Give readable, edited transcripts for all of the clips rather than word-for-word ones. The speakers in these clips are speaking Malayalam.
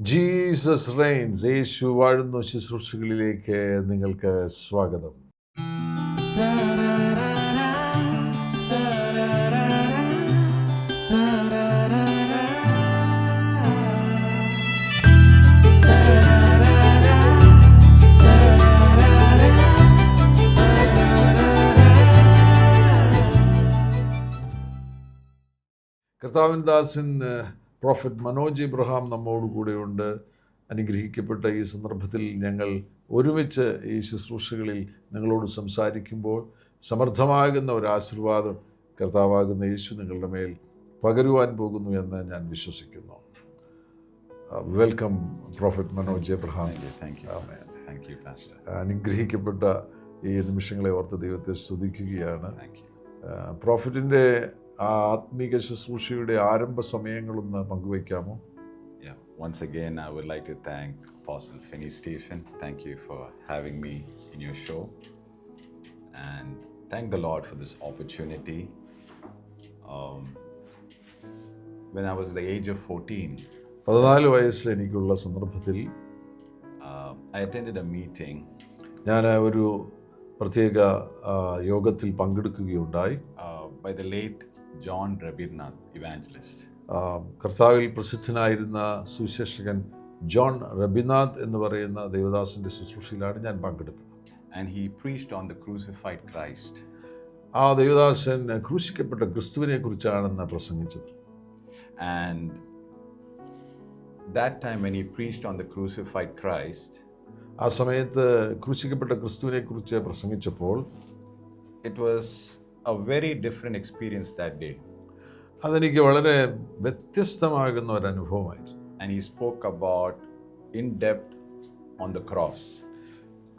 ജീസസ് റെയിൻസ്, യേശു വാഴുന്നു ശുശ്രൂഷകളിലേക്ക് നിങ്ങൾക്ക് സ്വാഗതം. കർത്താവിൻ ദാസൻ പ്രോഫറ്റ് മനോജ് ഇബ്രഹാം നമ്മോടുകൂടെയുണ്ട്. അനുഗ്രഹിക്കപ്പെട്ട ഈ സന്ദർഭത്തിൽ ഞങ്ങൾ ഒരുമിച്ച് ഈ ശുശ്രൂഷകളിൽ നിങ്ങളോട് സംസാരിക്കുമ്പോൾ സമർത്ഥമാകുന്ന ഒരു ആശീർവാദം കർത്താവാകുന്ന യേശു നിങ്ങളുടെ മേൽ പകരുവാൻ പോകുന്നു എന്ന് ഞാൻ വിശ്വസിക്കുന്നു. Welcome prophet Manoj Ibrahim. അനുഗ്രഹിക്കപ്പെട്ട ഈ നിമിഷങ്ങളെ ഓർത്ത് ദൈവത്തെ സ്തുതിക്കുകയാണ്. പ്രോഫറ്റിൻ്റെ ആ ആത്മീക ശുശ്രൂഷയുടെ ആരംഭ സമയങ്ങളൊന്ന് പങ്കുവയ്ക്കാമോ? Once again, I would like to thank Apostle Finney Stephen. Thank you for having me in your show. And thank the Lord for this opportunity. When I was at the age of 14, 14 വയസ്സ് എനിക്കുള്ള സന്ദർഭത്തിൽ I attended a meeting. ഞാൻ ഒരു പ്രത്യേക യോഗത്തിൽ പങ്കെടുക്കുകയുണ്ടായി. By the late John Rabindranath, evangelist. കർത്താവിൽ പ്രസിദ്ധനായിരുന്ന സുവിശേഷകൻ ജോൺ റബിനാഥ് എന്ന് പറയുന്ന ദേവദാസന്റെ ശുശ്രൂഷയിലാണ് ഞാൻ പങ്കെടുത്തത്. And he preached on the crucified Christ. ആ ദേവദാസൻ ക്രൂശിക്കപ്പെട്ട ക്രിസ്തുവിനെ കുറിച്ചാണ് പ്രസംഗിച്ചത്. And that time when he preached on the crucified Christ, ആ സമയത്ത് ക്രൂശിക്കപ്പെട്ട ക്രിസ്തുവിനെ കുറിച്ച് പ്രസംഗിച്ചപ്പോൾ it was a very different experience that day. അതെനിക്ക് വളരെ വ്യത്യസ്തമാകുന്ന ഒരു അനുഭവമായിരുന്നു. And he spoke about in depth on the cross.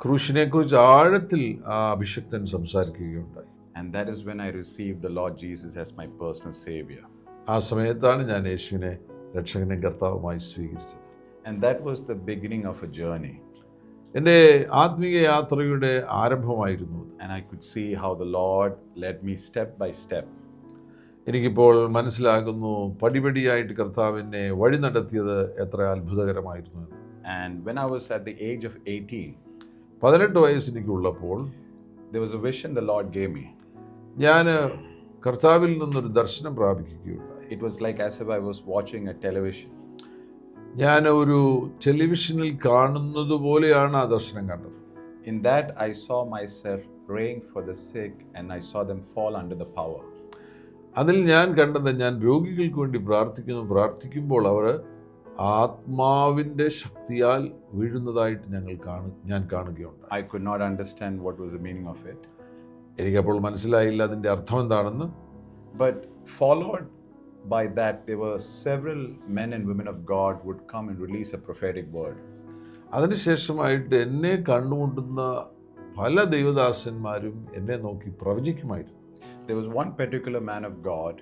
ക്രൂശിനെ കുറിച്ച് ആഴത്തിൽ ആ അഭിഷിക്തൻ സംസാരിക്കുകയുണ്ടായി. And that is when I received the Lord Jesus as my personal savior. ആ സമയത്താണ് ഞാൻ യേശുവിനെ രക്ഷകനും കർത്താവുമായി സ്വീകരിച്ചത്. And that was the beginning of a journey. എൻ്റെ ആത്മീയ യാത്രയുടെ ആരംഭമായിരുന്നു. And I could see how the Lord led me step by step. എനിക്കിപ്പോൾ മനസ്സിലാകുന്നു പടിപടിയായിട്ട് കർത്താവിനെ വഴി നടത്തിയത് എത്ര അത്ഭുതകരമായിരുന്നു. And when I was at the age of 18, 18 വയസ്സ് എനിക്കുള്ളപ്പോൾ there was a vision the Lord gave me. ഞാൻ കർത്താവിൽ നിന്നൊരു ദർശനം പ്രാപിക്കുകയുണ്ടായി. It was like as if I was watching a television. ഞാൻ ഒരു ടെലിവിഷനിൽ കാണുന്നത് പോലെയാണ് ആ ദർശനം കണ്ടത്. In that I saw myself praying for the sick and I saw them fall under the power. അതിൽ ഞാൻ കണ്ടത്, ഞാൻ രോഗികൾക്ക് വേണ്ടി പ്രാർത്ഥിക്കുമ്പോൾ അവർ ആത്മാവിൻ്റെ ശക്തിയാൽ വീഴുന്നതായിട്ട് ഞാൻ കാണുകയുണ്ട്. I could not understand what was the meaning of it. എനിക്കപ്പോൾ മനസ്സിലായില്ല അതിൻ്റെ അർത്ഥം എന്താണെന്ന്. But followed by that, there were several men and women of God would come and release a prophetic word. അതിനുശേഷമായിട്ട് എന്നെ കണ്ടുമുട്ടുന്ന പല ദൈവദാസന്മാരും എന്നെ നോക്കി പ്രവചിക്കുമായിരുന്നു. There was one particular man of God,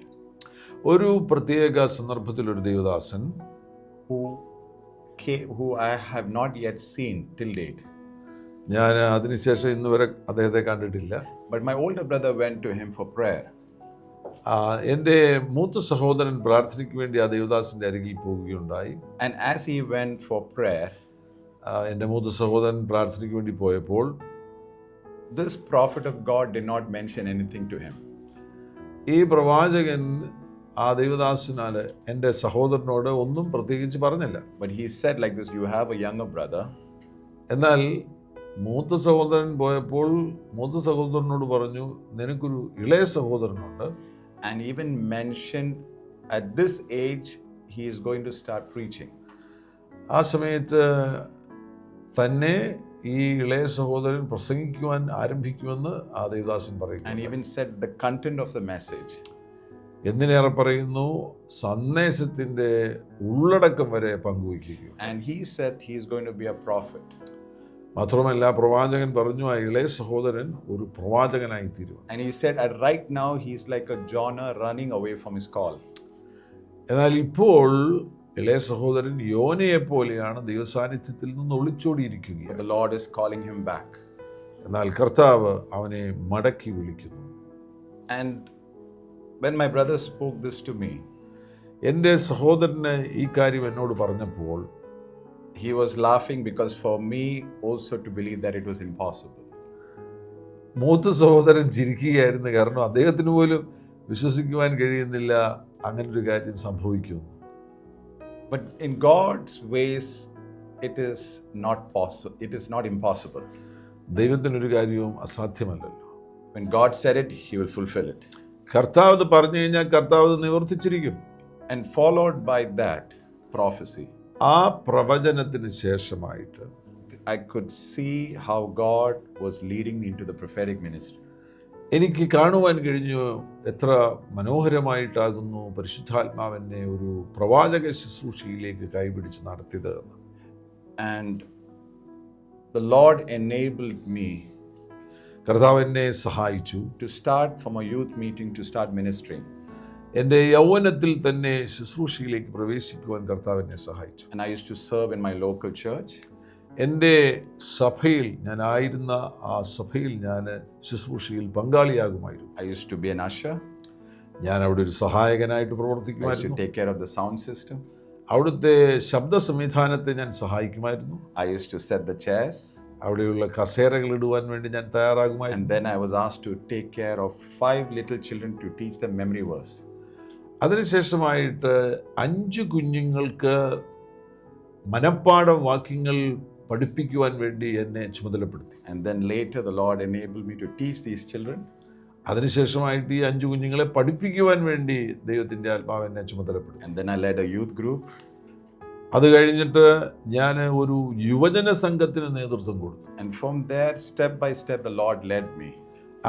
ഒരു പ്രത്യേക സന്ദർഭത്തിൽ ഒരു ദൈവദാസൻ who I have not yet seen till date. ഞാൻ അതിനുശേഷം ഇന്ന് വരെ അദ്ദേഹത്തെ കണ്ടിട്ടില്ല. But my older brother went to him for prayer. എൻ്റെ മൂത്ത സഹോദരൻ പ്രാർത്ഥനയ്ക്ക് വേണ്ടി ആ ദേവദാസന്റെ അരികിൽ പോവുകയുണ്ടായി. And as he went for prayer, എൻ്റെ മൂത്ത സഹോദരൻ പ്രാർത്ഥനയ്ക്ക് വേണ്ടി പോയപ്പോൾ this prophet of God did not mention anything to him. ഈ പ്രവാചകൻ ആ ദേവദാസനാൽ എൻ്റെ സഹോദരനോട് ഒന്നും പ്രത്യേകിച്ച് പറഞ്ഞില്ല. But he said like this, you have a younger brother. എന്നാൽ മൂത്ത സഹോദരൻ പോയപ്പോൾ മൂത്ത സഹോദരനോട് പറഞ്ഞു, നിനക്കൊരു ഇളയ സഹോദരനുണ്ട്. And even mentioned at this age he is going to start preaching. ആ സമയത്ത് തന്നെ ഈ ഇളയ സഹോദരൻ പ്രസംഗിക്കുവാൻ ആരംഭിക്കുമെന്ന് ആ ദേവദാസൻ പറയുന്നു. And even said the content of the message. എന്തിനേറെ പറയുന്നു, സന്ദേശത്തിന്റെ ഉള്ളടക്കം വരെ പങ്കുവയ്ക്കുക. And he said he is going to be a prophet. മാത്രമല്ല പ്രവാചകൻ പറഞ്ഞു, ആ ഇളയ സഹോദരൻ ഒരു പ്രവാചകനായി തീരും. And he said at right now he is like a Jonah running away from his call. എന്നാൽ ഇപ്പോൾ ഇളയ സഹോദരൻ യോനയെ പോലെയാണ് ദൈവസാന്നിധ്യത്തിൽ നിന്ന് ഒളിച്ചോടിയിരിക്കുക. But the Lord is calling him back. എന്നാൽ കർത്താവ് അവനെ മടക്കി വിളിക്കുന്നു. And when my brother spoke this to me, എൻ്റെ സഹോദരന് ഈ കാര്യം എന്നോട് പറഞ്ഞപ്പോൾ he was laughing because for me also to believe that it was impossible. മൂത്ത സഹോദരൻ ചിരിക്കുകയായിരുന്നു, കാരണം അദ്ദേഹത്തിന് പോലും വിശ്വസിക്കുവാൻ കഴിയുന്നില്ല അങ്ങനൊരു കാര്യം സംഭവിക്കുമെന്ന്. But in God's ways, it is not possible. It is not impossible. ദൈവത്തിനൊരു കാര്യവും അസാധ്യമല്ലല്ലോ. When God said it, He will fulfill it. കർത്താവ് അത് പറഞ്ഞു കഴിഞ്ഞാൽ കർത്താവ് അത് നിവർത്തിച്ചിരിക്കും. And followed by that prophecy, ആ പ്രവചനത്തിന് ശേഷമായിട്ട് I could see how God was leading me into the prophetic ministry. എനിക്ക് കാണുവാൻ കഴിഞ്ഞു എത്ര മനോഹരമായിട്ടാകുന്നു പരിശുദ്ധാത്മാവെന്നെ ഒരു പ്രവാചക ശുശ്രൂഷയിലേക്ക് കൈപിടിച്ച് നടത്തിയത് എന്ന്. And the Lord enabled me കർത്താവ് എന്നെ സഹായിച്ചു to start from a youth meeting to start ministering. എൻ്റെ യൗവനത്തിൽ തന്നെ ശുശ്രൂഷയിലേക്ക് പ്രവേശിക്കുവാൻ കർത്താവ് എന്നെ സഹായിച്ചു. And I used to serve in my local church. എൻ്റെ സഭയിൽ ഞാനായിരുന്ന ആ സഭയിൽ ഞാൻ ശുശ്രൂഷയിൽ പങ്കാളിയാകുമായിരുന്നു. I used to be an usher. ഞാൻ അവിടെ ഒരു സഹായകനായിട്ട് I used to പ്രവർത്തിക്കുമായിരുന്നു. take care of the sound system. അവിടുത്തെ ശബ്ദ സംവിധാനത്തെ ഞാൻ സഹായിക്കുമായിരുന്നു. I used to set the chairs. അവിടെയുള്ള കസേരകൾ ഇടുവാൻ വേണ്ടി ഞാൻ തയ്യാറാകുമായിരുന്നു. And then I was asked to take care of 5 little children to teach them memory verse. അതിനുശേഷമായിട്ട് 5 കുഞ്ഞുങ്ങൾക്ക് മനപ്പാഠം വാക്യങ്ങൾ പഠിപ്പിക്കുവാൻ വേണ്ടി എന്നെ ചുമതലപ്പെടുത്തി. And then later the Lord enabled me to teach these children. അതിനുശേഷമായിട്ട് ഈ 5 കുഞ്ഞുങ്ങളെ പഠിപ്പിക്കുവാൻ വേണ്ടി ദൈവത്തിൻ്റെ ആത്മാവ് എന്നെ ചുമതലപ്പെടുത്തി. And then I led a youth group. അത് കഴിഞ്ഞിട്ട് ഞാൻ ഒരു യുവജന സംഘത്തിന് നേതൃത്വം കൊടുത്തു. And from there, step by step, the Lord led me.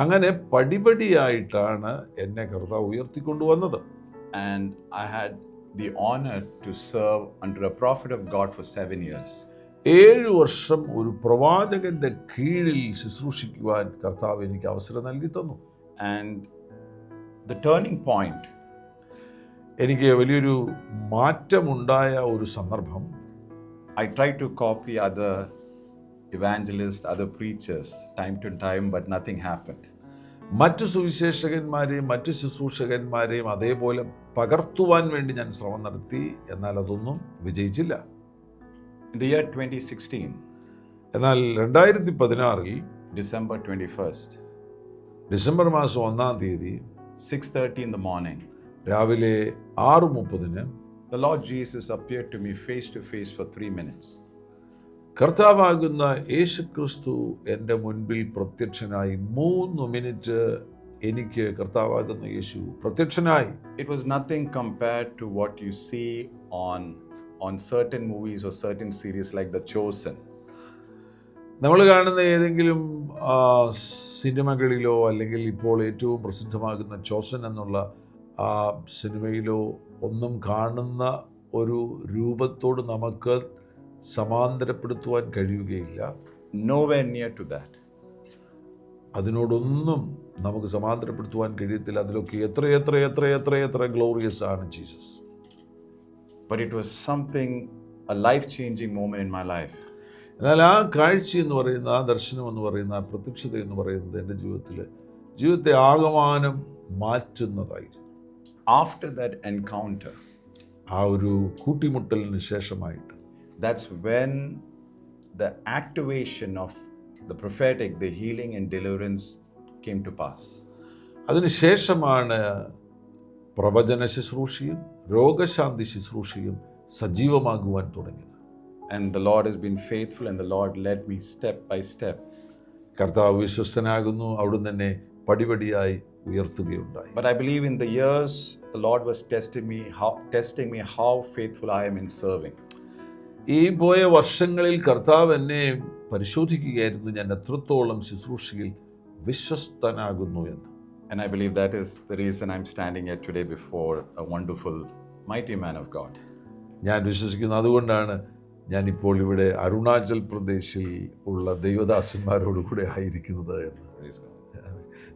അങ്ങനെ പടിപടിയായിട്ടാണ് എന്നെ കർത്താവ് ഉയർത്തിക്കൊണ്ടുവന്നത്. And I had the honor to serve under a prophet of God for 7 years. 7 വർഷം ഒരു പ്രവാചകന്റെ കീഴിൽ ശുശ്രൂഷിക്കുവാൻ കർത്താവ് എനിക്ക് അവസരം നൽകി തന്നു. And the turning point, എനിക്ക് വലിയൊരു മാറ്റമുണ്ടായ ഒരു സന്ദർഭം, I tried to copy other evangelists, other preachers, time to time, but nothing happened. മറ്റു സുവിശേഷകന്മാരെയും മറ്റു ശുശ്രൂഷകന്മാരെയും അതേപോലെ പകർത്തുവാൻ വേണ്ടി ഞാൻ ശ്രമം നടത്തി, എന്നാൽ അതൊന്നും വിജയിച്ചില്ല. In the year 2016, എന്നാൽ 2016 December 21st, ഡിസംബർ മാസം 1-ാം തീയതി 6:30 in the morning, രാവിലെ 6:30 the Lord Jesus appeared to me face to face for 3 minutes. കർത്താവാകുന്ന യേശുക്രിസ്തു എൻ്റെ മുൻപിൽ പ്രത്യക്ഷനായി 3 മിനിറ്റ് എനിക്ക് കർത്താവാകുന്ന യേശു പ്രത്യക്ഷനായി. It was nothing compared to what you see on certain movies or certain series like The Chosen. നമ്മൾ കാണുന്ന ഏതെങ്കിലും സിനിമകളിലോ അല്ലെങ്കിൽ ഇപ്പോൾ ഏറ്റവും പ്രസിദ്ധമാകുന്ന ചോസൻ എന്നുള്ള ആ സിനിമയിലോ ഒന്നും കാണുന്ന ഒരു രൂപത്തോട് നമുക്ക് സമാന്തരപ്പെടുത്തുവാൻ കഴിയുകയില്ല. Nowhere near to that. അതിനോടൊന്നും നമുക്ക് സമാന്തരപ്പെടുത്തുവാൻ കഴിയത്തില്ല. അതിലൊക്കെ എത്ര എത്ര എത്ര എത്ര എത്ര ഗ്ലോറിയസ് ആണ് Jesus. But it was something, a life-changing moment in my life. എന്നാൽ ആ കാഴ്ച എന്ന് പറയുന്ന, ആ ദർശനം എന്ന് പറയുന്ന, ആ പ്രത്യക്ഷത എന്ന് പറയുന്നത് എൻ്റെ ജീവിതത്തെ ആകമാനം മാറ്റുന്നതായിരുന്നു. After that encounter, ആ ഒരു കൂട്ടിമുട്ടലിന് ശേഷമായിട്ട്, that's when the activation of the prophetic, the healing and deliverance came to pass. അതിനുശേഷമാണ് പ്രവചന ശുശ്രൂഷയും രോഗശാന്തി ശുശ്രൂഷയും സജീവമാകുവാൻ തുടങ്ങിയത്. And the Lord has been faithful and the Lord led me step by step. കർത്താവ് വിശ്വസ്തനാകുന്നു, അവിടുന്ന് തന്നെ പടിപടിയായി ഉയർത്തുകയുണ്ടായി. But I believe in the years the Lord was testing me how faithful I am in serving. ഈ പോയ വർഷങ്ങളിൽ കർത്താവ് എന്നെ പരിശോധിക്കുകയായിരുന്നു, ഞാൻ എത്രത്തോളം ശുശ്രൂഷയിൽ വിശ്വസ്തനാകുന്നു എന്ന്. And I believe that is the reason I'm standing here today before a wonderful, mighty man of God. ഞാൻ വിശ്വസിക്കുന്നു, അതുകൊണ്ടാണ് ഞാനിപ്പോൾ ഇവിടെ അരുണാചൽ പ്രദേശിൽ ഉള്ള ദൈവദാസന്മാരോടുകൂടെ ആയിരിക്കുന്നത് എന്ന്.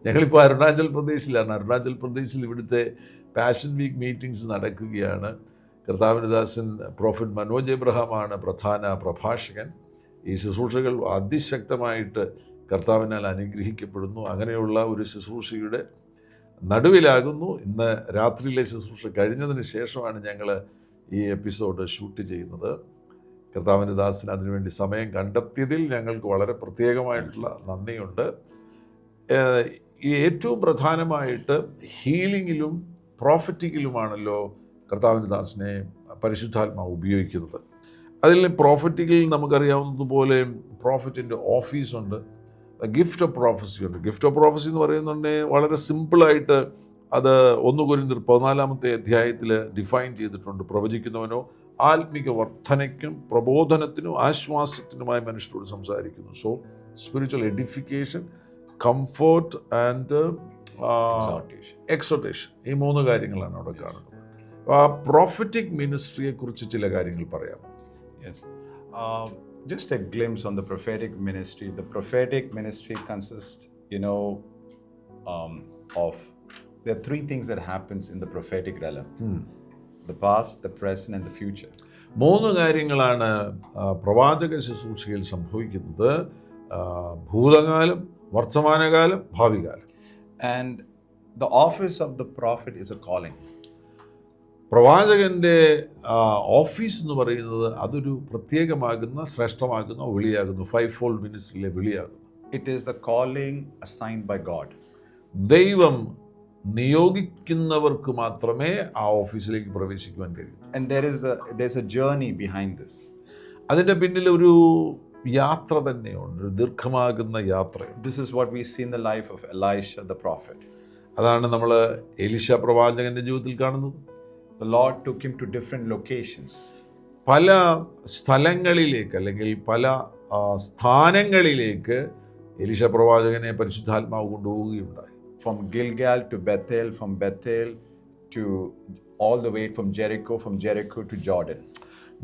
ഞങ്ങളിപ്പോൾ അരുണാചൽ പ്രദേശിലാണ്. അരുണാചൽ പ്രദേശിൽ ഇവിടുത്തെ പാഷൻ വീക്ക് മീറ്റിംഗ്സ് നടക്കുകയാണ്. കർത്താവിൻ്റെ ദാസൻ പ്രോഫറ്റ് മനോജ് എബ്രഹാമാണ് പ്രധാന പ്രഭാഷകൻ. ഈ ശുശ്രൂഷകൾ അതിശക്തമായിട്ട് കർത്താവിനാൽ അനുഗ്രഹിക്കപ്പെടുന്നു. അങ്ങനെയുള്ള ഒരു ശുശ്രൂഷയുടെ നടുവിലാകുന്നു. ഇന്ന് രാത്രിയിലെ ശുശ്രൂഷ കഴിഞ്ഞതിന് ശേഷമാണ് ഞങ്ങൾ ഈ എപ്പിസോഡ് ഷൂട്ട് ചെയ്യുന്നത്. കർത്താവിൻ്റെ ദാസന് അതിനുവേണ്ടി സമയം കണ്ടെത്തിയതിൽ ഞങ്ങൾക്ക് വളരെ പ്രത്യേകമായിട്ടുള്ള നന്ദിയുണ്ട്. ഈ ഏറ്റവും പ്രധാനമായിട്ട് ഹീലിങ്ങിലും പ്രോഫറ്റിക്കിലുമാണല്ലോ കർത്താവിൻ്റെ ദാസനെ പരിശുദ്ധാത്മാവ് ഉപയോഗിക്കുന്നത്. അതിൽ പ്രോഫറ്റിക്കിൽ നമുക്കറിയാവുന്നതുപോലെ പ്രോഫറ്റിൻ്റെ ഓഫീസുണ്ട്, ഗിഫ്റ്റ് ഓഫ് പ്രോഫസി ഉണ്ട്. ഗിഫ്റ്റ് ഓഫ് പ്രോഫസി എന്ന് പറയുന്നുണ്ടെങ്കിൽ വളരെ സിമ്പിളായിട്ട് അത് 1 കൊരിന്ത്യർ 14 അധ്യായത്തിൽ ഡിഫൈൻ ചെയ്തിട്ടുണ്ട്. പ്രവചിക്കുന്നവനോ ആത്മിക വർധനയ്ക്കും പ്രബോധനത്തിനും ആശ്വാസത്തിനുമായി മനുഷ്യരോട് സംസാരിക്കുന്നു. So spiritual edification, comfort and exhortation, ഈ 3 കാര്യങ്ങളാണ് അവിടെ കാണുന്നത്. ആ പ്രോഫറ്റിക് മിനിസ്ട്രിയെക്കുറിച്ച് ചില കാര്യങ്ങൾ പറയാം. Yes. Just a glimpse on the prophetic ministry. The prophetic ministry consists, of there are 3 things that happens in the prophetic realm: the past, the present, and the future. 3 കാര്യങ്ങളാണ് പ്രവാചക ശുശ്രൂഷയിൽ സംഭവിക്കുന്നത്: ഭൂതകാലം, വർത്തമാനകാലം, ഭാവികാലം. And the office of the prophet is a calling. പ്രവാചകൻ്റെ ഓഫീസ് എന്ന് പറയുന്നത് അതൊരു പ്രത്യേകമാകുന്ന, ശ്രേഷ്ഠമാകുന്ന വിളിയാകുന്നു. 5-fold മിനിസ്ട്രിയിലെ വിളിയാകുന്നു. It is the calling assigned by God. ദൈവം നിയോഗിക്കുന്നവർക്ക് മാത്രമേ ആ ഓഫീസിലേക്ക് പ്രവേശിക്കുവാൻ കഴിയൂ. And there's a journey behind this. അതിൻ്റെ പിന്നിൽ ഒരു യാത്ര തന്നെയുണ്ട്, ഒരു ദീർഘമാകുന്ന യാത്രയുണ്ട്. This is what we see in the life of Elisha the prophet. അതാണ് നമ്മൾ എലീശ പ്രവാചകന്റെ ജീവിതത്തിൽ കാണുന്നത്. The Lord took him to different locations. പല സ്ഥലങ്ങളിലേക്ക് അല്ലെങ്കിൽ പല സ്ഥാനങ്ങളിലേക്ക് എലീശ പ്രവാചകനെ പരിശുദ്ധാത്മാവ് കൊണ്ടുപോവുകയുണ്ടായി. From Gilgal to Bethel, from Bethel to all the way from Jericho to Jordan.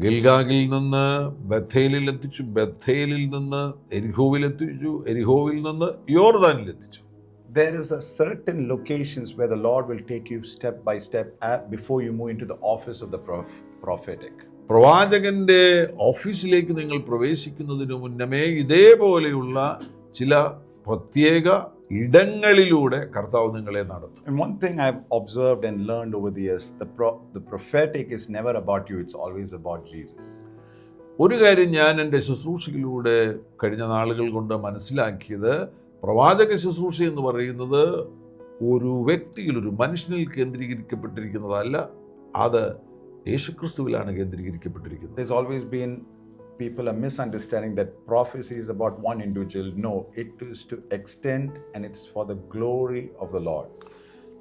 ഗിൽഗാഗിൽ നിന്ന് ബഥേലിൽ എത്തിച്ചു, ബഥേലിൽ നിന്ന് എരിഹോവിൽ എത്തിച്ചു, എരിഹോവിൽ നിന്ന് യോർദാനിൽ എത്തിച്ചു. There is a certain locations where the Lord will take you step by step before you move into the office of the prophetic. പ്രവാചകന്റെ ഓഫീസിലേക്ക് നിങ്ങൾ പ്രവേശിക്കുന്നതിന് മുന്നമേ ഇതേപോലെയുള്ള ചില പ്രത്യേക ഇടങ്ങളിലൂടെ കർത്താവ് നിങ്ങളെ നടത്തും. And one thing I've observed and learned over the years, the prophetic is never about you, it's always about Jesus. ഒരു കാര്യം ഞാൻ എൻ്റെ ശുശ്രൂഷയിലൂടെ കഴിഞ്ഞ നാളുകൾ കൊണ്ട് മനസ്സിലാക്കിയത്, പ്രവാചക ശുശ്രൂഷ എന്ന് പറയുന്നത് ഒരു വ്യക്തിയിൽ, ഒരു മനുഷ്യനിൽ കേന്ദ്രീകരിക്കപ്പെട്ടിരിക്കുന്നതല്ല, അത് യേശുക്രിസ്തുവിലാണ് കേന്ദ്രീകരിക്കപ്പെട്ടിരിക്കുന്നത്. There's always been people are misunderstanding that prophecy is about one individual. No, it is to extend and it's for the glory of the Lord.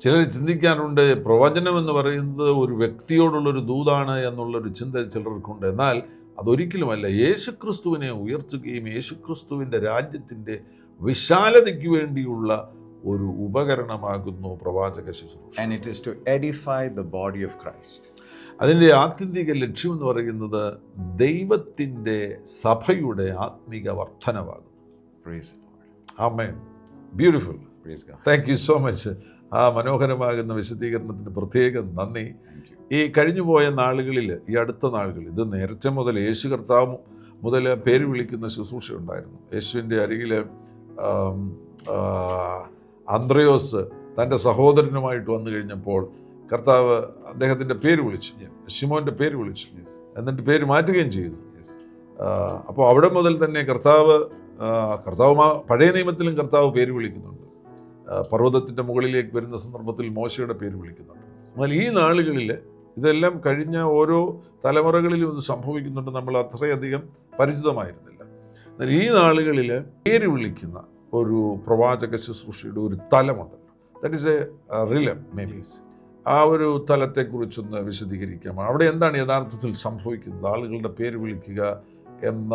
ചിലർ ചിന്തിക്കാറുണ്ട് പ്രവചനം എന്ന് പറയുന്നത് ഒരു വ്യക്തിയോടുള്ളൊരു ദൂതാണ് എന്നുള്ളൊരു ചിന്ത ചിലർക്കുണ്ട്. എന്നാൽ അതൊരിക്കലുമല്ല. യേശുക്രിസ്തുവിനെ ഉയർത്തുകയും യേശുക്രിസ്തുവിൻ്റെ രാജ്യത്തിൻ്റെ വിശാലതയ്ക്ക് വേണ്ടിയുള്ള ഒരു ഉപകരണമാകുന്നു പ്രവാചക ശുശ്രൂഷ. And it is to edify the body of Christ. അതിൻ്റെ ആത്യന്തിക ലക്ഷ്യം എന്ന് പറയുന്നത് ദൈവത്തിൻ്റെ സഭയുടെ ആത്മിക വർധനവാകുന്നു. Praise the Lord. Amen. Beautiful. Praise God. Thank you so much. ആ മനോഹരമാകുന്ന വിശദീകരണത്തിന് പ്രത്യേകം നന്ദി. ഈ കഴിഞ്ഞുപോയ നാളുകളിൽ, ഈ അടുത്ത നാളുകളിൽ, ഇത് നേരത്തെ മുതൽ യേശു കർത്താവ് മുതൽ പേര് വിളിക്കുന്ന ശുശ്രൂഷ ഉണ്ടായിരുന്നു. യേശുവിൻ്റെ അരികിൽ അന്ത്രയോസ് തൻ്റെ സഹോദരനുമായിട്ട് വന്നു കഴിഞ്ഞപ്പോൾ കർത്താവ് അദ്ദേഹത്തിൻ്റെ പേര് വിളിച്ചു, ശിമോൻ്റെ പേര് വിളിച്ചു, എന്നിട്ട് പേര് മാറ്റുകയും ചെയ്തു. അപ്പോൾ അവിടെ മുതൽ തന്നെ കർത്താവ് പഴയ നിയമത്തിലും കർത്താവ് പേര് വിളിക്കുന്നുണ്ട്. പർവ്വതത്തിൻ്റെ മുകളിലേക്ക് വരുന്ന സന്ദർഭത്തിൽ മോശയുടെ പേര് വിളിക്കുന്നുണ്ട്. എന്നാൽ ഈ നാളുകളിൽ ഇതെല്ലാം കഴിഞ്ഞ ഓരോ തലമുറകളിലും ഇത് സംഭവിക്കുന്നുണ്ട്, നമ്മൾ അത്രയധികം പരിചിതമായിരുന്നില്ല. എന്നാൽ ഈ നാളുകളിൽ പേര് വിളിക്കുന്ന ഒരു പ്രവാചക ശുശ്രൂഷയുടെ ഒരു തലമുണ്ടല്ലോ, that is a realm. Maybe ആ ഒരു തലത്തെക്കുറിച്ചൊന്ന് വിശദീകരിക്കാം. അവിടെ എന്താണ് യഥാർത്ഥത്തിൽ സംഭവിക്കുന്നത്? ആളുകളുടെ പേര് വിളിക്കുക എന്ന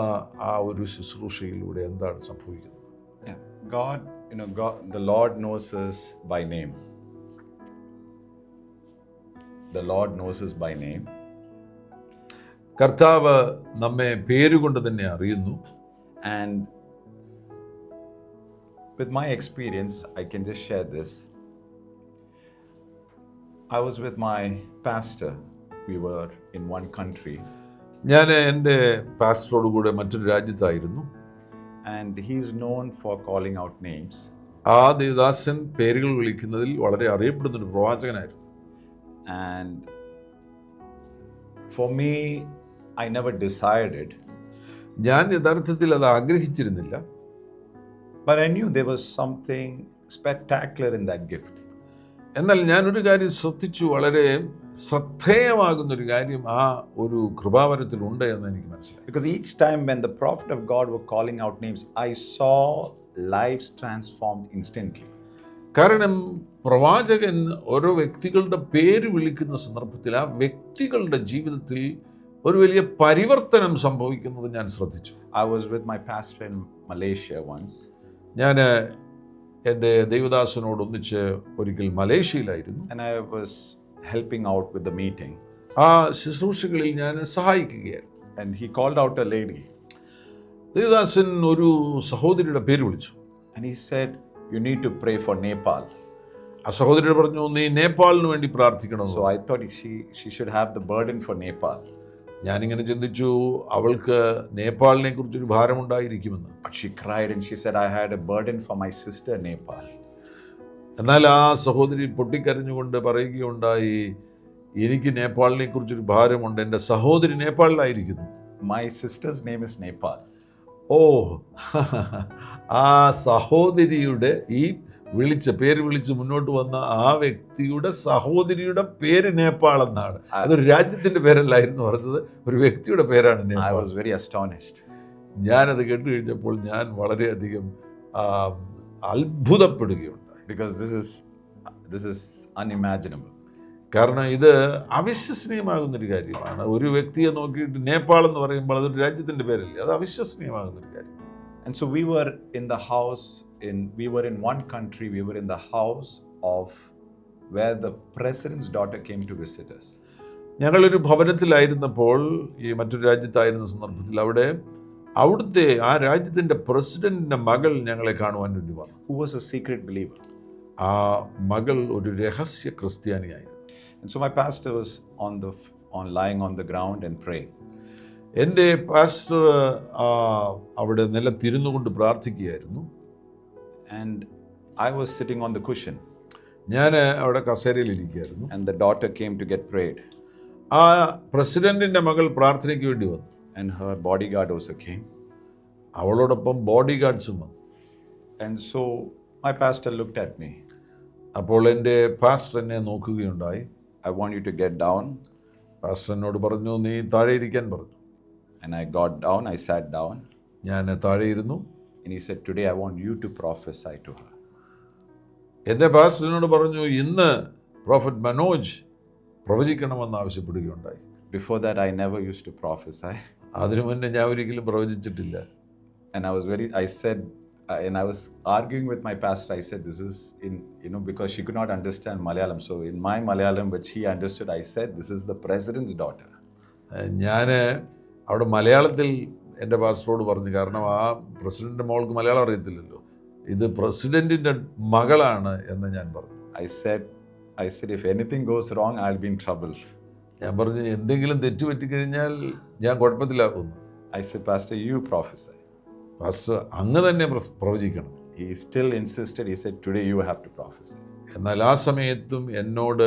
ആ ഒരു ശുശ്രൂഷയിലൂടെ എന്താണ് സംഭവിക്കുന്നത്? God, the Lord knows us by name. The Lord knows us by name. കർത്താവ് നമ്മെ പേരുകൊണ്ട് തന്നെ അറിയുന്നു. And with my experience, I can just share this. I was with my pastor. We were in one country. ഞാൻ എൻ്റെ പാസ്റ്ററോട് കൂടെ മറ്റൊരു രാജ്യത്തായിരുന്നു. And he's known for calling out names. ആ ദേവദാസൻ പേരുകൾ വിളിക്കുന്നതിൽ വളരെ അറിയപ്പെടുന്ന ഒരു പ്രവാചകനായിരുന്നു. And for me, I never desired it, ഞാൻ യഥാർത്ഥത്തിൽ അത് ആഗ്രഹിച്ചിരുന്നില്ല. but I knew there was something spectacular in that gift. എന്നാൽ ഞാനൊരു കാര്യം ശ്രദ്ധിച്ചു, വളരെ ശ്രദ്ധേയമാകുന്നൊരു കാര്യം ആ ഒരു കൃപാവരത്തിലുണ്ട് എന്ന് എനിക്ക് മനസ്സിലായി. Because each time when the prophet of God were calling out names, I saw lives transformed instantly. കാരണം പ്രവാചകൻ ഓരോ വ്യക്തികളുടെ പേര് വിളിക്കുന്ന സന്ദർഭത്തിൽ ആ വ്യക്തികളുടെ ജീവിതത്തിൽ ഒരു വലിയ പരിവർത്തനം സംഭവിക്കുന്നത് ഞാൻ ശ്രദ്ധിച്ചു. I was with my pastor in Malaysia once. ഞാൻ എൻ്റെ ദൈവദാസനോട് ഒന്നിച്ച് ഒരിക്കൽ മലേഷ്യയിലായിരുന്നു. And I was helping out with the meeting. ആ ശുശ്രൂഷകളിൽ ഞാൻ സഹായിക്കുകയായിരുന്നു. And he called out a lady. ദൈവദാസൻ ഒരു സഹോദരിയുടെ പേര് വിളിച്ചു. And he said, you need to pray for Nepal. ആ സഹോദരി പറഞ്ഞു, നീ നേപ്പാളിന് വേണ്ടി പ്രാർത്ഥിക്കണം. So I thought she should have the burden for Nepal. ഞാനിങ്ങനെ ചിന്തിച്ചു, അവൾക്ക് നേപ്പാളിനെ കുറിച്ചൊരു ഭാരമുണ്ടായിരിക്കുമെന്ന്. But she cried and she said, I had a burden for my sister Nepal. എന്നാൽ ആ സഹോദരി പൊട്ടിക്കരഞ്ഞുകൊണ്ട് പറയുകയുണ്ടായി, എനിക്ക് നേപ്പാളിനെ കുറിച്ചൊരു ഭാരമുണ്ട്, എൻ്റെ സഹോദരി നേപ്പാളിലായിരിക്കുന്നു. My sister's name is Nepal. ഓ, ആ സഹോദരിയുടെ ഈ പേര് വിളിച്ച് മുന്നോട്ട് വന്ന ആ വ്യക്തിയുടെ സഹോദരിയുടെ പേര് നേപ്പാൾ എന്നാണ്. അതൊരു രാജ്യത്തിന്റെ പേരല്ലായിരുന്നു പറഞ്ഞത്, ഒരു വ്യക്തിയുടെ പേരാണ് I Nepal. was very astonished. ഞാനത് കേട്ട് കഴിഞ്ഞപ്പോൾ ഞാൻ വളരെയധികം അത്ഭുതപ്പെടുകയുണ്ടായി. Because this is unimaginable. കാരണം ഇത് അവിശ്വസനീയമാകുന്നൊരു കാര്യമാണ്. ഒരു വ്യക്തിയെ നോക്കിയിട്ട് നേപ്പാൾ എന്ന് പറയുമ്പോൾ അതൊരു രാജ്യത്തിന്റെ പേരല്ലേ, അത് അവിശ്വസനീയമാകുന്നൊരു കാര്യം. And so we were in the house we were in one country, we were in the house of where the president's daughter came to visit us. ഞങ്ങളൊരു ഭവനത്തിലായിരുന്നപ്പോൾ, ഈ മറ്റൊരു രാജ്യത്തായിരുന്ന സന്ദർഭത്തിൽ അവിടുത്തെ ആ രാജ്യത്തിന്റെ പ്രസിഡന്റിന്റെ മകൾ ഞങ്ങളെ കാണുവാൻ വേണ്ടി വന്നു. Who was a secret believer. ആ മകൾ ഒരു രഹസ്യ ക്രിസ്ത്യാനിയായിരുന്നു. And so my pastor was lying on the ground and praying. എൻ്റെ പാസ്റ്റർ അവിടെ നിലത്തിരുന്നു കൊണ്ട് പ്രാർത്ഥിക്കുകയായിരുന്നു. And I was sitting on the cushion. ഞാൻ അവിടെ കസേരയിൽ ഇരിക്കുകയായിരുന്നു. And the daughter came to get prayed. ആ പ്രസിഡന്റിന്റെ മകൾ പ്രാർത്ഥനയ്ക്ക് വേണ്ടി വന്നു. And her bodyguard also came. അവളോടൊപ്പം ബോഡി ഗാർഡ്സും വന്നു. And so my pastor looked at me. അപ്പോൾ എൻ്റെ പാസ്റ്റർ എന്നെ നോക്കുകയുണ്ടായി. I want you to get down. Pastor എന്നോട് പറഞ്ഞു, നീ താഴെ ഇരിക്കാൻ പറഞ്ഞു. And I got down, I sat down. ഞാൻ താഴെ ഇരുന്നു. And he said, today I want you to prophesy to her. എൻ്റെ പാസ്റ്ററിനോട് പറഞ്ഞു, ഇന്ന് പ്രോഫറ്റ് മനോജ് പ്രവചിക്കണമെന്ന് ആവശ്യപ്പെടുകയുണ്ടായി. Before that I never used to prophesy. അതിനു മുന്നേ ഞാൻ ഒരിക്കലും പ്രവചിച്ചിട്ടില്ല. And I was arguing with my pastor. I said, this is because she could not understand Malayalam. So in my Malayalam, which he understood, I said, this is the president's daughter. ഞാൻ അവിടെ മലയാളത്തിൽ എൻ്റെ പാസ്റ്ററോട് പറഞ്ഞു, കാരണം ആ പ്രസിഡന്റിന്റെ മോൾക്ക് മലയാളം അറിയത്തില്ലല്ലോ, ഇത് പ്രസിഡന്റിന്റെ മകളാണ് എന്ന് ഞാൻ പറഞ്ഞു. I said, if anything goes wrong, I'll be in trouble. ഞാൻ പറഞ്ഞു, എന്തെങ്കിലും തെറ്റുപറ്റിക്കഴിഞ്ഞാൽ ഞാൻ കുഴപ്പത്തിലാക്കുന്നു. I said, Pastor, you prophesy. Pastor അങ്ങ് തന്നെ പ്രവചിക്കണം. He still insisted. He said, today you have to prophesy. എന്നാൽ ആ സമയത്തും എന്നോട്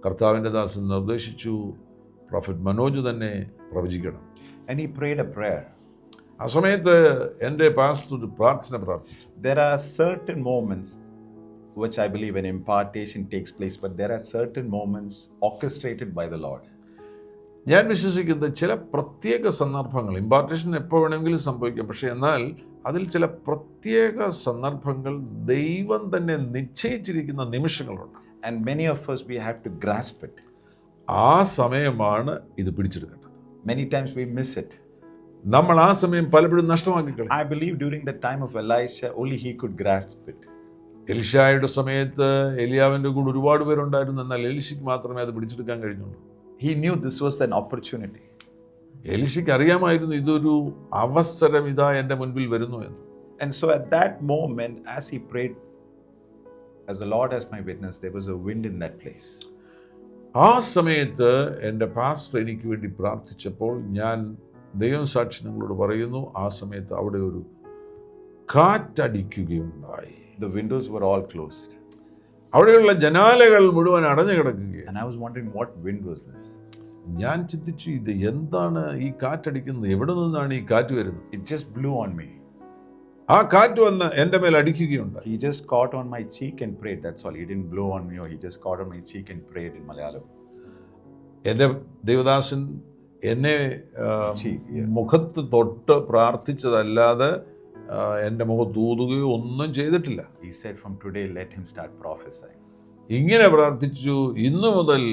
കർത്താവിൻ്റെ ദാസൻ നിർദ്ദേശിച്ചു, പ്രോഫറ്റ് മനോജ് തന്നെ പ്രവചിക്കണം. And he prayed a prayer. ആ സമയത്ത് എൻ്റെ പാസ്റ്റർ ഒരു പ്രാർത്ഥന പ്രാർത്ഥിച്ചു. There are certain moments which I believe an impartation takes place, but there are certain moments orchestrated by the Lord. ഞാൻ വിശ്വസിക്കുന്നത് ചില പ്രത്യേക സന്ദർഭങ്ങൾ, ഇമ്പാർട്ടേഷൻ എപ്പോൾ വേണമെങ്കിലും സംഭവിക്കാം, പക്ഷേ എന്നാൽ അതിൽ ചില പ്രത്യേക സന്ദർഭങ്ങൾ ദൈവം തന്നെ നിശ്ചയിച്ചിരിക്കുന്ന നിമിഷങ്ങളുണ്ട്. And many of us, we have to grasp it. ആ സമയമാണ് ഇത് പിടിച്ചെടുക്കേണ്ടത്. Many times we miss it. നമ്മൾ ആ സമയം പലപ്പോഴും നഷ്ടമാക്കി കളയും. I believe during the time of Elisha, only he could grasp it. എലിശായുടെ സമയത്ത് എലിയാവിൻ്റെ കൂടെ ഒരുപാട് പേരുണ്ടായിരുന്നു, എന്നാൽ എലിശയ്ക്ക് മാത്രമേ അത് പിടിച്ചെടുക്കാൻ കഴിഞ്ഞുള്ളൂ. He knew this was an opportunity. എലിശയ്ക്ക് അറിയാമായിരുന്നു ഇതൊരു അവസരം ഇതാ എൻ്റെ മുൻപിൽ വരുന്നു എന്ന്. And so at that moment, as he prayed, as the Lord as my witness, there was a wind in that place. ആ സമയത്ത് എൻ്റെ പാസ്റ്റർ എനിക്ക് വേണ്ടി പ്രാർത്ഥിച്ചപ്പോൾ ഞാൻ ദൈവം സാക്ഷി നിങ്ങളോട് പറയുന്നു, ആ സമയത്ത് അവിടെ ഒരു കാറ്റടിക്കുകയുണ്ടായി. The windows were all closed. അവിടെയുള്ള ജനാലകൾ മുഴുവൻ അടഞ്ഞു കിടക്കുകയാണ്. And I was wondering, what wind was this? ഞാൻ ചിന്തിച്ചു, ഇത് എന്താണ് ഈ കാറ്റടിക്കുന്നത്, എവിടെ നിന്നാണ് ഈ കാറ്റ് വരുന്നത്? It just blew on me. ആ കാറ്റ് വന്ന് എൻ്റെ മേൽ അടിക്കുകയുണ്ടായി. He just caught on my cheek and prayed. That's all. He didn't blow on me, or he just caught on my cheek and prayed in Malayalam. എൻ്റെ ദേവദാസൻ എന്നെ മുഖത്ത് തൊട്ട് പ്രാർത്ഥിച്ചതല്ലാതെ എൻ്റെ മുഖത്ത് ഊതുകയോ ഒന്നും ചെയ്തിട്ടില്ല. He said, from today, let him start prophesying. ഇങ്ങനെ പ്രാർത്ഥിച്ചു, ഇന്നു മുതൽ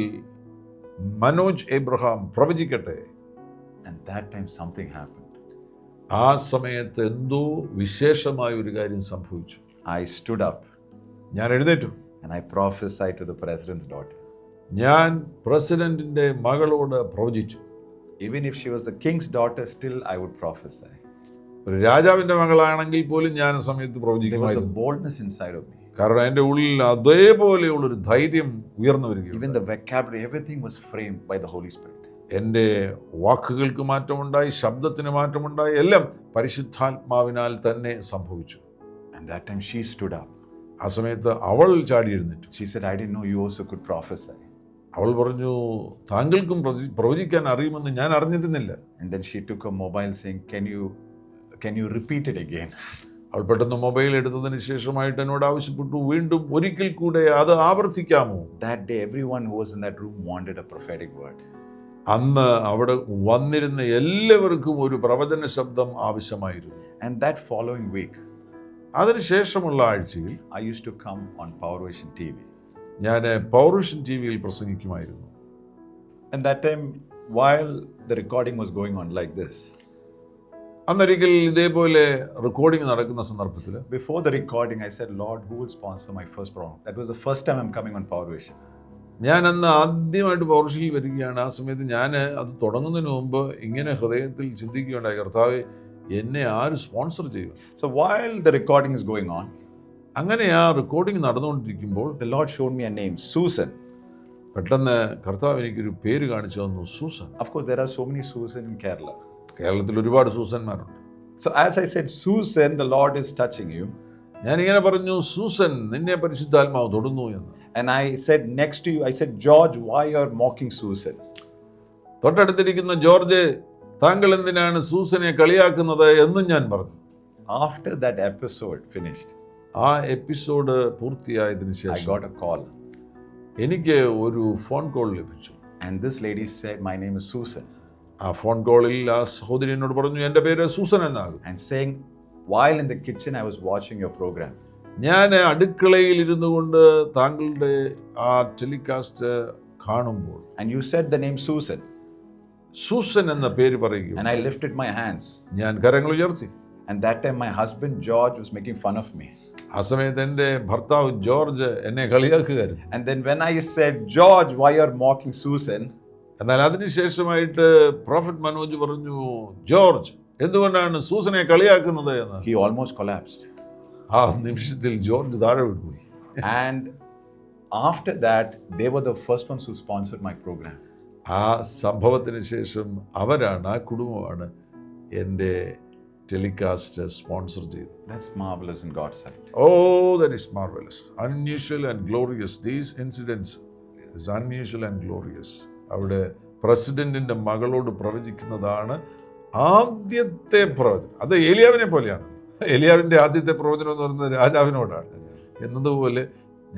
മനോജ് എബ്രഹാം പ്രവചിക്കട്ടെ. And that time something happened. ആ സമയത്ത് എന്തോ വിശേഷമായ ഒരു കാര്യം സംഭവിച്ചു. I stood up ഞാൻ എഴുന്നേറ്റു. and I prophesied to the president's daughter. ഞാൻ പ്രസിഡന്റിന്റെ മകളോട് പ്രവചിച്ചു. Even if she was the king's daughter, still I would prophesy. ഒരു രാജാവിന്റെ മകളാണെങ്കിൽ പോലും ഞാൻ ആ സമയത്ത് There was a പ്രവചിക്കുമായിരുന്നു. boldness inside of me. കാരണം എൻ്റെ ഉള്ളിൽ അതേപോലെയുള്ളൊരു ധൈര്യം ഉയർന്നു വരികയും Even the vocabulary, everything was framed by the Holy Spirit. എൻ്റെ വാക്കുകൾക്ക് മാറ്റമുണ്ടായി, ശബ്ദത്തിന് മാറ്റമുണ്ടായി, എല്ലാം പരിശുദ്ധാത്മാവിനാൽ തന്നെ സംഭവിച്ചു. And that time she stood up. ആ സമയത്ത് അവൾ ചാടി എഴുന്നേറ്റു. She said, I didn't know you also could prophesy. അവൾ പറഞ്ഞു, താങ്കൾക്കും പ്രവചിക്കാൻ അറിയുമെന്ന് ഞാൻ അറിഞ്ഞിരുന്നില്ല. And then she took a mobile saying, can you repeat it again? അവൾ പെട്ടെന്ന് മൊബൈൽ എടുത്തതിന് ശേഷമായിട്ട് എന്നോട് ആവശ്യപ്പെട്ടു, വീണ്ടും ഒരിക്കൽ കൂടെ അത് ആവർത്തിക്കാമോ? That day, everyone who was in that room wanted a prophetic word. അന്ന് അവിടെ വന്നിരുന്ന എല്ലാവർക്കും ഒരു പ്രവചന ശബ്ദം ആവശ്യമായിരുന്നു. And that following week, അതിനുശേഷമുള്ള ആഴ്ചയിൽ I used to come on Power Vision TV. ഞാൻ പൗരുഷൻ ടി വിയിൽ പ്രസംഗിക്കുമായിരുന്നു. And that time, while the recording was going on like this, അന്നൊരിക്കൽ ഇതേപോലെ റെക്കോർഡിംഗ് നടക്കുന്ന സന്ദർഭത്തിൽ before the recording, I said, Lord, who will sponsor my first program? That was the first time I'm coming on Power Vision. ഞാൻ അന്ന് ആദ്യമായിട്ട് പൗരുഷയിൽ വരികയാണ്. ആ സമയത്ത് ഞാൻ അത് തുടങ്ങുന്നതിന് മുമ്പ് ഇങ്ങനെ ഹൃദയത്തിൽ ചിന്തിക്കുകയുണ്ടായി, കർത്താവേ, എന്നെ ആര് സ്പോൺസർ ചെയ്യും? So while the recording is going on, അങ്ങനെ ആ റെക്കോർഡിംഗ് നടന്നുകൊണ്ടിരിക്കുമ്പോൾ the Lord showed me a name, Susan. പെട്ടെന്ന് കർത്താവ് എനിക്കൊരു പേര് കാണിച്ചു തന്നു, Susan. Of course, there are so many Susan in Kerala. കേരളത്തിൽ ഒരുപാട് സൂസന്മാരുണ്ട്. So as I said, Susan, the Lord is touching you. ഞാനിങ്ങനെ പറഞ്ഞു, സൂസൻ, നിന്നെ പരിശുദ്ധാത്മാവ് തൊടുന്നു എന്ന്. And I said next to you, I said, George, why you're mocking Susan? തൊട്ടടുത്തിരിക്കുന്ന ജോർജ്, താങ്കൾ എന്തിനാണ് സൂസനെ കളിയാക്കുന്നത് എന്നും ഞാൻ പറഞ്ഞു. After that episode finished, ആ എപ്പിസോഡ് പൂർത്തിയായതിനു I ശേഷം got a call. എനിക്ക് ഒരു ഫോൺ കോൾ ലഭിച്ചു. And this lady said, my name is Susan. ആ ഫോൺ കോളിൽ ആ സഹോദരി എന്നോട് പറഞ്ഞു, എൻ്റെ പേര് സൂസൻ എന്നാകും. And saying, while in the kitchen, I was watching your program. ഞാൻ അടുക്കളയിൽ ഇരുന്നു കൊണ്ട് താങ്കളുടെ ആ ടെലികാസ്റ്റ് കാണുമ്പോൾ And you said the name Susan. Susan എന്ന പേര് പറയുകയും And I lifted my hands. ഞാൻ കരങ്ങൾ ഉയർത്തി. And that time, my husband, George, was making fun of me. ആ സമയത്ത് എൻ്റെ ഭർത്താവ് ജോർജ് എന്നെ കളിയാക്കുകയായിരുന്നു. And then when I said, George, why you're mocking Susan? എന്നാൽ അതിനുശേഷമായിട്ട് പ്രോഫറ്റ് മനോജ് പറഞ്ഞു, ജോർജ്, എന്തുകൊണ്ടാണ് സൂസനെ കളിയാക്കുന്നത് എന്ന്. He almost collapsed. ആ നിമിഷത്തിൽ ജോർജ് താഴെ വിട്ടുപോയി. And after that, they were the first ones who sponsored my program. ആ സംഭവത്തിന് ശേഷം അവരാണ്, ആ കുടുംബമാണ് എൻ്റെ ടെലികാസ്റ്റ് സ്പോൺസർ ചെയ്തത്. That's marvelous in God's sight. Oh, that is marvelous, unusual and glorious. These incidents is unusual and glorious. അവിടെ പ്രസിഡന്റിന്റെ മകളോട് പ്രവചിക്കുന്നതാണ് ആദ്യത്തെ പ്രവചനം. അത് ഏലിയാവിനെ പോലെയാണ്. ഏലിയാവിൻ്റെ ആദ്യത്തെ പ്രവചനം എന്ന് പറയുന്നത് രാജാവിനോടാണ്. എന്നതുപോലെ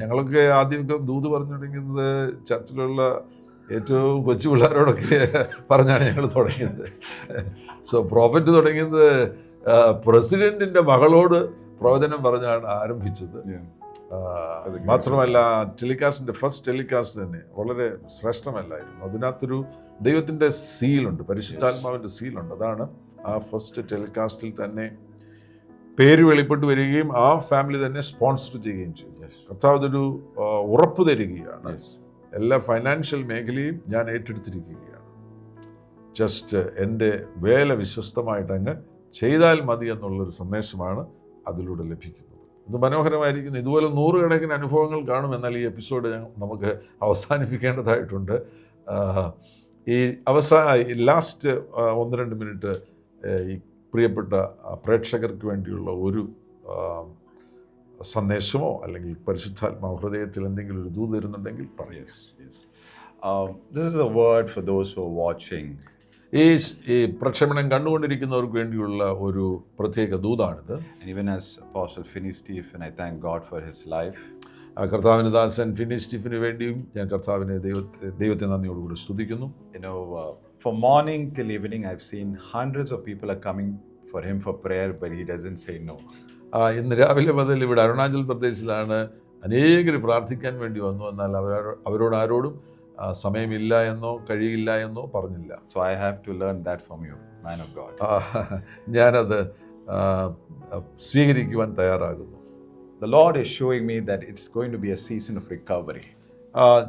ഞങ്ങളൊക്കെ ആദ്യമൊക്കെ ദൂത് പറഞ്ഞു തുടങ്ങുന്നത് ചർച്ചിലുള്ള ഏറ്റവും കൊച്ചു പിള്ളേരോടൊക്കെ പറഞ്ഞാണ് ഞങ്ങൾ തുടങ്ങിയത്. സോ പ്രോഫറ്റ് തുടങ്ങിയത് പ്രസിഡന്റിന്റെ മകളോട് പ്രവചനം പറഞ്ഞാണ് ആരംഭിച്ചത്. മാത്രമല്ല ടെലികാസ്റ്റിന്റെ ഫസ്റ്റ് ടെലികാസ്റ്റ് തന്നെ വളരെ ശ്രേഷ്ഠമല്ലായിരുന്നു. അതിനകത്തൊരു ദൈവത്തിന്റെ സീലുണ്ട്, പരിശുദ്ധാത്മാവിന്റെ സീലുണ്ട്. അതാണ് ആ ഫസ്റ്റ് ടെലികാസ്റ്റിൽ തന്നെ പേര് വെളിപ്പെട്ട് വരികയും ആ ഫാമിലി തന്നെ സ്പോൺസർ ചെയ്യുകയും ചെയ്തു. കർത്താവ് ഒരു ഉറപ്പ് തരികയാണ്, എല്ലാ ഫൈനാൻഷ്യൽ മേഖലയും ഞാൻ ഏറ്റെടുത്തിരിക്കുകയാണ്, ജസ്റ്റ് എൻ്റെ വേല വിശ്വസ്തമായിട്ട് അങ്ങ് ചെയ്താൽ മതി എന്നുള്ളൊരു സന്ദേശമാണ് അതിലൂടെ ലഭിക്കുന്നത്. ഇത് മനോഹരമായിരിക്കുന്നു. ഇതുപോലെ നൂറുകണക്കിന് അനുഭവങ്ങൾ കാണും. എന്നാൽ ഈ എപ്പിസോഡ് നമുക്ക് അവസാനിപ്പിക്കേണ്ടതായിട്ടുണ്ട്. ഈ ലാസ്റ്റ് 1-2 മിനിറ്റ് ഈ പ്രിയപ്പെട്ട പ്രേക്ഷകർക്ക് വേണ്ടിയുള്ള ഒരു സന്ദേശമോ അല്ലെങ്കിൽ പരിശുദ്ധാത്മാവ് ഹൃദയത്തിൽ എന്തെങ്കിലും ഒരു ദൂത് തരുന്നുണ്ടെങ്കിൽ പറയാം. This is a word for those who are watching. ഈ പ്രക്ഷേപണം കണ്ടുകൊണ്ടിരിക്കുന്നവർക്ക് വേണ്ടിയുള്ള ഒരു പ്രത്യേക ദൂതാണിത്. And even as Apostle Finney Stephen, I thank God for his life. കർത്താവിന് ദാസൻ ഫിന്നി സ്റ്റീഫന് വേണ്ടിയും ഞാൻ കർത്താവിനെ ദൈവത്തെ നന്ദിയോടുകൂടി സ്തുതിക്കുന്നു. From morning till evening, I've seen hundreds of people are coming for him for prayer, but he doesn't say no. ഇന്ന് രാവിലെ മുതൽ ഇവിടെ അരുണാചൽ പ്രദേശിലാണ് അനേകർ പ്രാർത്ഥിക്കാൻ വേണ്ടി വന്നു. എന്നാൽ അവരോട് ആരോടും സമയമില്ല എന്നോ കഴിയില്ല എന്നോ പറഞ്ഞില്ല. So I have to learn that from you, man of God. ഞാനത് സ്വീകരിക്കുവാൻ തയ്യാറാകുന്നു. The Lord is showing me that it's going to be a season of recovery.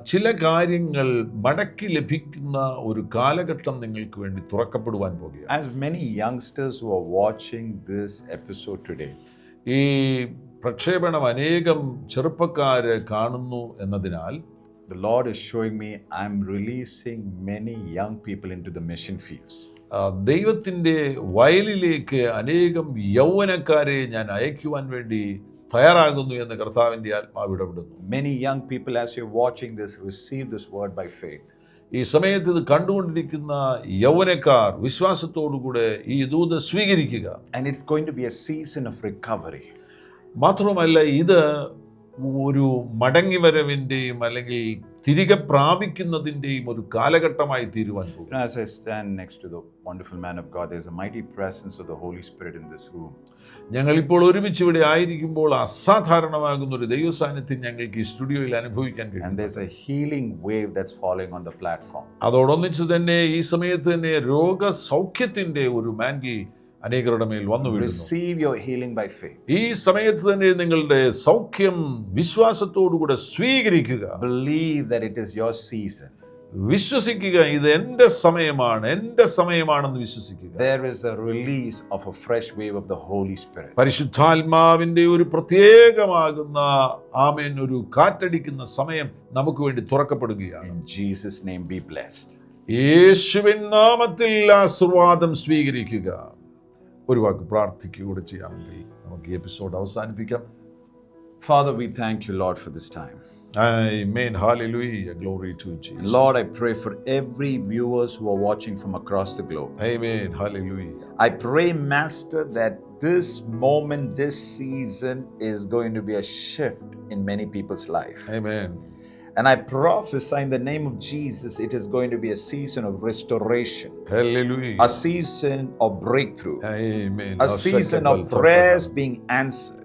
ചില കാര്യങ്ങൾ മടക്കി ലഭിക്കുന്ന ഒരു കാലഘട്ടം നിങ്ങൾക്ക് വേണ്ടി തുറക്കപ്പെടുവാൻ പോകുകയാണ്. As many youngsters who are watching this episode today, ഈ പ്രക്ഷേപണം അനേകം ചെറുപ്പക്കാര് കാണുന്നു എന്നതിനാൽ the Lord is showing me I'm releasing many young people into the mission fields. ദൈവത്തിൻ്റെ വയലിലേക്ക് അനേകം യൗവനക്കാരെ ഞാൻ അയക്കുവാൻ വേണ്ടി തയ്യാറാകുന്നു എന്ന് കർത്താവിൻ്റെ ആത്മാവ് ഇടപെടുന്നു. Many young people, as you're watching this, receive this word by faith. ഈ സമയത്ത് ഇത് കണ്ടുകൊണ്ടിരിക്കുന്ന യൗവനക്കാർ വിശ്വാസത്തോടുകൂടെ ഈ ദൂത് സ്വീകരിക്കുക. And it's going to be a season of recovery. മാത്രമല്ല ഇത് ഒരു മടങ്ങിവരവിൻ്റെയും അല്ലെങ്കിൽ തിരികെ പ്രാപിക്കുന്നതിൻ്റെയും ഒരു കാലഘട്ടമായി തീരുവാൻ പോകും. As I stand next to the wonderful man of God, there's a mighty presence of the Holy Spirit in this room. ഞങ്ങളിപ്പോൾ ഒരുമിച്ച് ഇവിടെ ആയിരിക്കുമ്പോൾ അസാധാരണമാകുന്ന ഒരു ദൈവ സാന്നിധ്യം ഞങ്ങൾക്ക് ഈ സ്റ്റുഡിയോയിൽ അനുഭവിക്കാൻ കഴിയും. And there's a healing wave that's falling on the platform. അതോടൊന്നിച്ച് തന്നെ ഈ സമയത്ത് തന്നെ രോഗസൗഖ്യത്തിൻ്റെ ഒരു മാൻഡിൽ അനേകരുടെ മേൽ വന്നു വീഴുന്നു. Receive your healing by faith. ഈ സമയത്ത് തന്നെ നിങ്ങളുടെ സൗഖ്യം വിശ്വാസത്തോടുകൂടെ സ്വീകരിക്കുക. Believe that it is your season. വിശ്വസിക്കുക, ഇത് എൻ്റെ സമയമാണെന്ന് വിശ്വസിക്കുക. There is a release of a fresh wave of the Holy Spirit. പരിശുദ്ധാത്മാവിന്റെ ഒരു പ്രത്യേകമാകുന്ന ആമേൻ ഒരു കാറ്റടിക്കുന്ന സമയം നമുക്ക് വേണ്ടി തുറക്കപ്പെടുകയാണ്. In Jesus' name, be blessed. യേശുവിൻ നാമത്തിൽ ആശീർവാദം സ്വീകരിക്കുക. ഒരു വാക്ക് പ്രാർത്ഥിക്കുകയൂടെ ചെയ്യാമെങ്കിൽ നമുക്ക് ഈ എപ്പിസോഡ് അവസാനിപ്പിക്കാം. Father, we thank you, Lord, for this time. Amen. Hallelujah. Glory to Jesus. Lord, I pray for every viewers who are watching from across the globe. Amen. Hallelujah. I pray, Master, that this moment, this season is going to be a shift in many people's life. Amen. And I prophesy in the name of Jesus, it is going to be a season of restoration. Hallelujah. A season of breakthrough. Amen. A season of prayers being answered.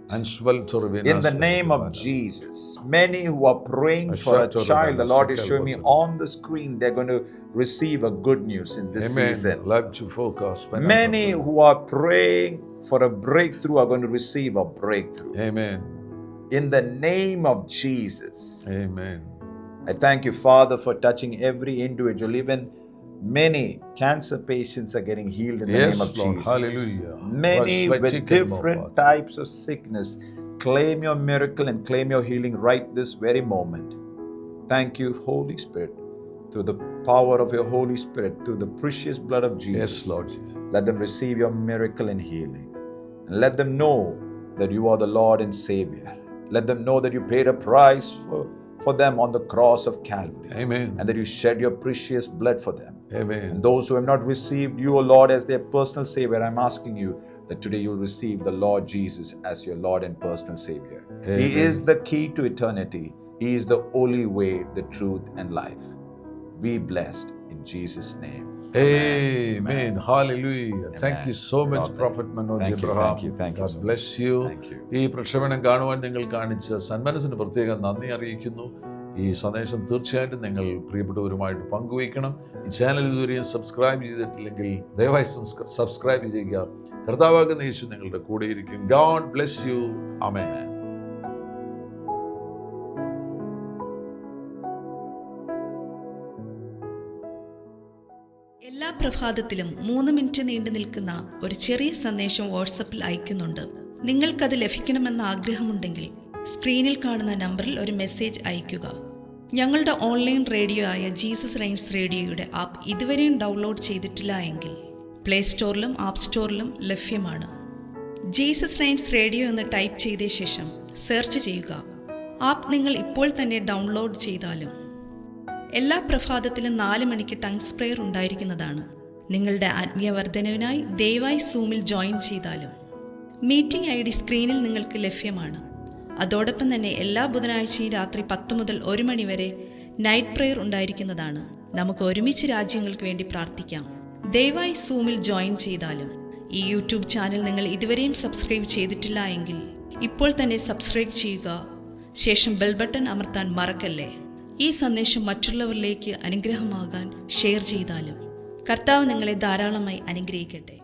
In the name of Jesus. Many who are praying for a child, the Lord is showing me on the screen, they're going to receive a good news in this season. Many who are praying for a breakthrough are going to receive a breakthrough. Amen. In the name of Jesus. Amen. I thank you, Father, for touching every individual. Even many cancer patients are getting healed in the name of Lord. Jesus. Hallelujah. Many with different types of sickness. Claim your miracle and claim your healing right this very moment. Thank you, Holy Spirit, through the power of your Holy Spirit, through the precious blood of Jesus. Yes, Lord Jesus. Let them receive your miracle and healing. And let them know that you are the Lord and Savior. Let them know that you paid a price for them on the cross of Calvary. Amen. And that you shed your precious blood for them. Amen. And those who have not received you, O Lord, as their personal Savior, I'm asking you that today you'll receive the Lord Jesus as your Lord and personal Savior. Amen. He is the key to eternity. He is the only way, the truth, and life. Be blessed in Jesus' name. Amen. Hallelujah. Thank you so much, Prophet Manoj Abraham. Thank you. God bless you. Thank you. ഈ പ്രക്ഷേപണം കാണുവാൻ നിങ്ങൾ കാണിച്ച സന്മനസ്സിന് പ്രത്യേകം നന്ദി അറിയിക്കുന്നു. ഈ സന്ദേശം തീർച്ചയായിട്ടും നിങ്ങൾ പ്രിയപ്പെട്ടവരുമായിട്ട് പങ്കുവയ്ക്കണം. ഈ ചാനൽ ഇതുവരെയും സബ്സ്ക്രൈബ് ചെയ്തിട്ടില്ലെങ്കിൽ ദയവായി സബ്സ്ക്രൈബ് ചെയ്യുക. കർത്താവാകുന്ന യേശു നിങ്ങളുടെ കൂടെയിരിക്കും. God bless you. Amen. എല്ലാ പ്രഭാതത്തിലും 3 മിനിറ്റ് നീണ്ടു നിൽക്കുന്ന ഒരു ചെറിയ സന്ദേശം വാട്സപ്പിൽ അയക്കുന്നുണ്ട്. നിങ്ങൾക്കത് ലഭിക്കണമെന്ന ആഗ്രഹമുണ്ടെങ്കിൽ സ്ക്രീനിൽ കാണുന്ന നമ്പറിൽ ഒരു മെസ്സേജ് അയയ്ക്കുക. ഞങ്ങളുടെ ഓൺലൈൻ റേഡിയോ ആയ ജീസസ് റൈൻസ് റേഡിയോയുടെ ആപ്പ് ഇതുവരെയും ഡൗൺലോഡ് ചെയ്തിട്ടില്ല എങ്കിൽ പ്ലേ സ്റ്റോറിലും ആപ്പ് സ്റ്റോറിലും ലഭ്യമാണ്. ജീസസ് റൈൻസ് റേഡിയോ എന്ന് ടൈപ്പ് ചെയ്ത ശേഷം സെർച്ച് ചെയ്യുക. ആപ്പ് നിങ്ങൾ ഇപ്പോൾ തന്നെ ഡൗൺലോഡ് ചെയ്താലും എല്ലാ പ്രഭാതത്തിലും 4 മണിക്ക് ടങ്സ് പ്രെയർ ഉണ്ടായിരിക്കുന്നതാണ്. നിങ്ങളുടെ ആത്മീയ വർധനവിനായി ദയവായി സൂമിൽ ജോയിൻ ചെയ്താലും. മീറ്റിംഗ് ID സ്ക്രീനിൽ നിങ്ങൾക്ക് ലഭ്യമാണ്. അതോടൊപ്പം തന്നെ എല്ലാ ബുധനാഴ്ചയും രാത്രി 10 മുതൽ 1 മണി വരെ നൈറ്റ് പ്രെയർ ഉണ്ടായിരിക്കുന്നതാണ്. നമുക്ക് ഒരുമിച്ച് രാജ്യങ്ങൾക്ക് വേണ്ടി പ്രാർത്ഥിക്കാം. ദയവായി സൂമിൽ ജോയിൻ ചെയ്താലും. ഈ യൂട്യൂബ് ചാനൽ നിങ്ങൾ ഇതുവരെയും സബ്സ്ക്രൈബ് ചെയ്തിട്ടില്ല എങ്കിൽ ഇപ്പോൾ തന്നെ സബ്സ്ക്രൈബ് ചെയ്യുക. ശേഷം ബെൽ ബട്ടൺ അമർത്താൻ മറക്കല്ലേ. ഈ സന്ദേശം മറ്റുള്ളവരിലേക്ക് അനുഗ്രഹമാകാൻ ഷെയർ ചെയ്താലും. കർത്താവ് നിങ്ങളെ ധാരാളമായി അനുഗ്രഹിക്കട്ടെ.